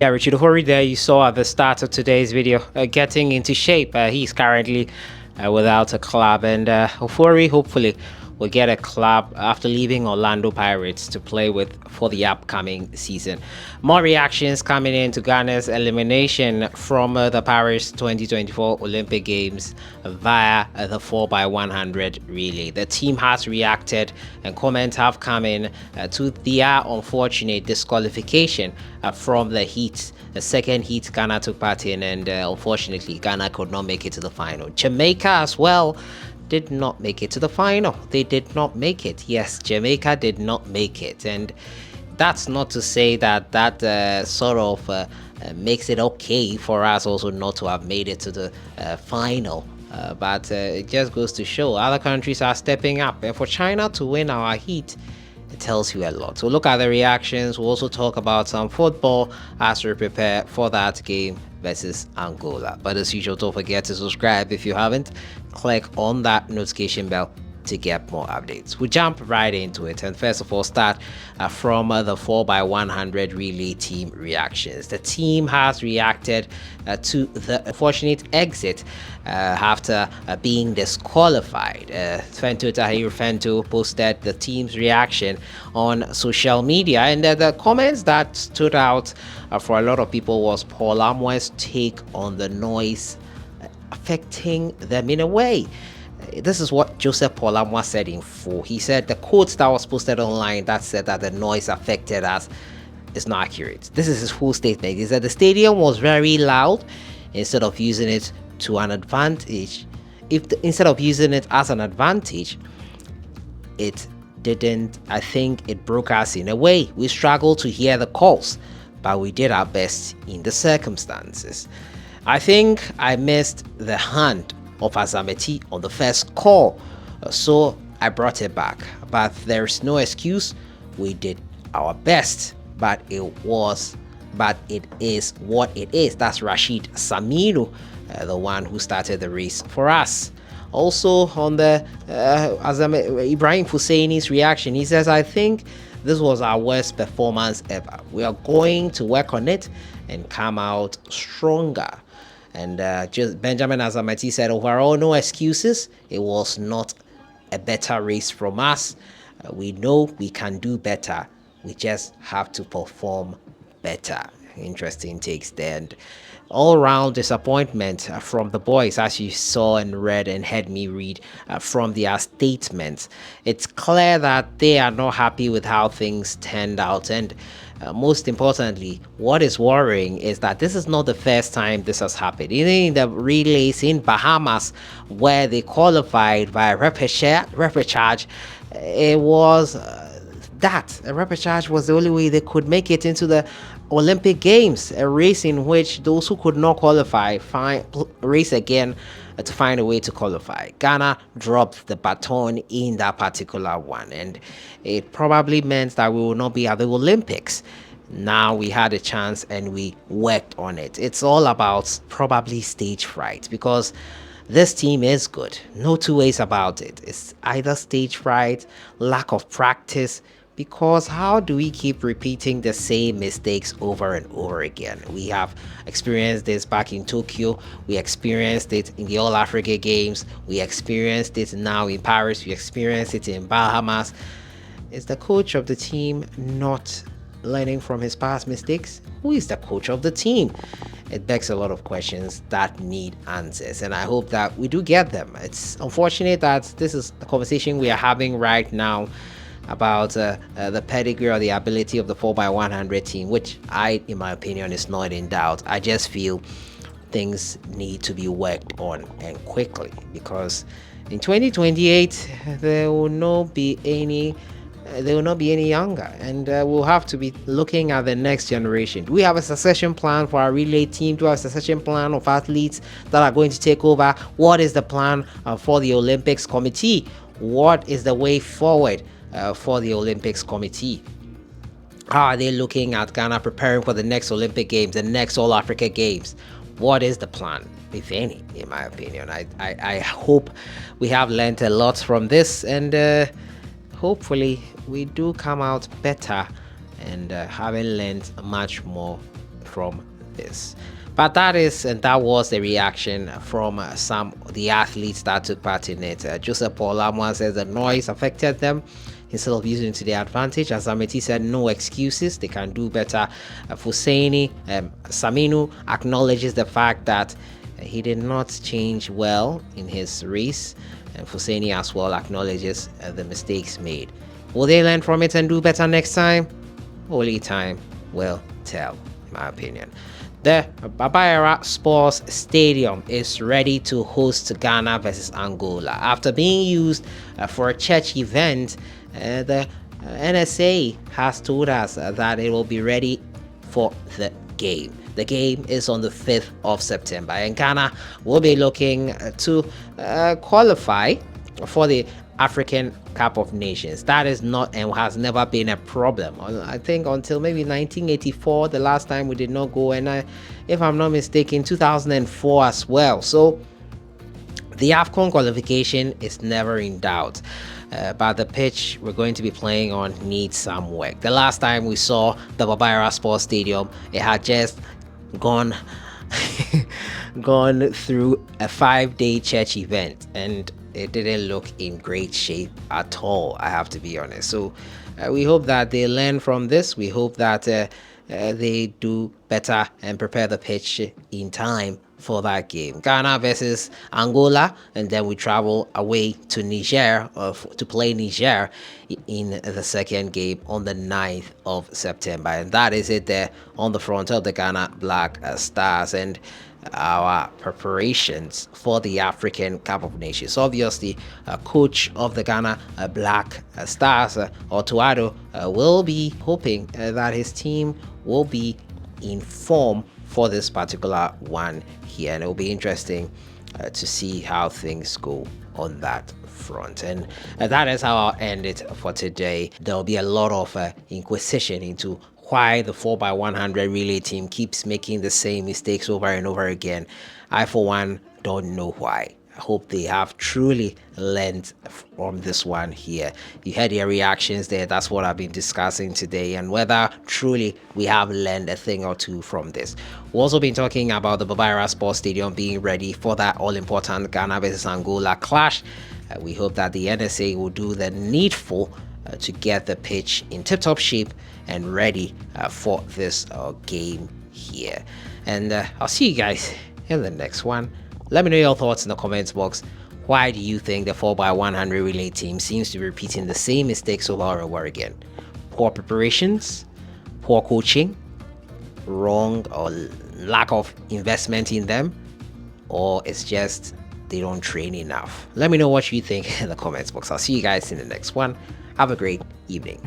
Yeah, Richard Hori there you saw at the start of today's video getting into shape. He's currently without a club, and Hori hopefully will get a club after leaving Orlando Pirates to play with for the upcoming season. More reactions coming into Ghana's elimination from the Paris 2024 Olympic Games via the 4x100 relay. The team has reacted, and comments have come in to their unfortunate disqualification from the heat. The second heat Ghana took part in, and unfortunately Ghana could not make it to the final. Jamaica as well did not make it to the final. They did not make it. Yes, Jamaica did not make it, and that's not to say that makes it okay for us also not to have made it to the final. But it just goes to show other countries are stepping up, and for China to win our heat, it tells you a lot. So look at the reactions. We'll also talk about some football as we prepare for that game versus Angola. But as usual, don't forget to subscribe if you haven't. Click on that notification bell to get more updates. We jump right into it, and first of all start from the 4x100 relay team reactions. The team has reacted to the unfortunate exit after being disqualified. Fento Tahir Fento posted the team's reaction on social media, and the comments that stood out for a lot of people was Paul Amwe's take on the noise affecting them in a way. This is what Joseph Polamwa said in full. He said the quote that was posted online that said that the noise affected us is not accurate. This is his full statement. He said the stadium was very loud. Instead of using it to an advantage, instead of using it as an advantage, it didn't. I think it broke us in a way. We struggled to hear the calls, but we did our best in the circumstances. I think I missed the hand of Azamati on the first call, so I brought it back, but there's no excuse. We did our best, but it is what it is. That's Rashid Samiru, the one who started the race for us. Also on the Ibrahim Husseini's reaction, he says, I think this was our worst performance ever. We are going to work on it and come out stronger. And just Benjamin Azamati said, overall, no excuses. It was not a better race from us. We know we can do better. We just have to perform better. Interesting takes there. And all-round disappointment from the boys, as you saw and read and heard me read from their statements. It's clear that they are not happy with how things turned out, and most importantly, what is worrying is that this is not the first time this has happened. Even in the relays in Bahamas, where they qualified by repechage, it was that a repechage was the only way they could make it into the Olympic Games, a race in which those who could not qualify race again to find a way to qualify. Ghana dropped the baton in that particular one, and it probably meant that we will not be at the Olympics. Now we had a chance and we worked on it. It's all about probably stage fright, because this team is good. No two ways about it. It's either stage fright, lack of practice, because how do we keep repeating the same mistakes over and over again? We have experienced this back in Tokyo. We experienced it in the All Africa Games. We experienced it now in Paris. We experienced it in Bahamas. Is the coach of the team not learning from his past mistakes? Who is the coach of the team? It begs a lot of questions that need answers, and I hope that we do get them. It's unfortunate that this is the conversation we are having right now about the pedigree or the ability of the 4x100 team, which in my opinion, is not in doubt. I just feel things need to be worked on, and quickly, because in 2028 there will not be any younger, and we'll have to be looking at the next generation. Do we have a succession plan for our relay team? Do we have a succession plan of athletes that are going to take over? What is the plan for the Olympics committee? What is the way forward for the Olympics committee? How are they looking at Ghana preparing for the next Olympic Games, the next All Africa Games? What is the plan, if any, in my opinion? I hope we have learned a lot from this, and hopefully we do come out better and having learned much more from this. But that was the reaction from some of the athletes that took part in it. Joseph Paul Lamwan says the noise affected them instead of using it to their advantage. Azamati said no excuses, they can do better. Fusaini Saminu acknowledges the fact that he did not change well in his race, and Fusaini as well acknowledges the mistakes made. Will they learn from it and do better next time? Only time will tell, in my opinion. The Babayara Sports Stadium is ready to host Ghana versus Angola. After being used for a church event, the NSA has told us that it will be ready for the game. The game is on the 5th of September, and Ghana will be looking to qualify for the African Cup of Nations. That is not and has never been a problem. I think until maybe 1984, the last time we did not go, and if I'm not mistaken, 2004 as well. So the AFCON qualification is never in doubt. But the pitch we're going to be playing on needs some work. The last time we saw the Babayara Sports Stadium, it had just gone through a 5-day church event, and it didn't look in great shape at all, I have to be honest. So we hope that they learn from this. We hope that they do better and prepare the pitch in time for that game. Ghana versus Angola, and then we travel away to Niger to play Niger in the second game on the 9th of September. And that is it there on the front of the Ghana Black Stars and our preparations for the African Cup of Nations. Obviously, coach of the Ghana Black Stars, Otuado, will be hoping that his team will be in form for this particular one here, and it will be interesting to see how things go on that front. And that is how I'll end it for today. There'll be a lot of inquisition into why the 4x100 relay team keeps making the same mistakes over and over again. I, for one, don't know why. I hope they have truly learned from this one here. You heard their reactions there. That's what I've been discussing today, and whether truly we have learned a thing or two from this. We've also been talking about the Babayara Sports Stadium being ready for that all-important Ghana versus Angola clash. We hope that the NSA will do the needful to get the pitch in tip-top shape and ready for this game here. And I'll see you guys in the next one. Let me know your thoughts in the comments box. Why do you think the 4x100 relay team seems to be repeating the same mistakes over and over again? Poor preparations, poor coaching, wrong or lack of investment in them, or it's just they don't train enough? Let me know what you think in the comments box. I'll see you guys in the next one. Have a great evening.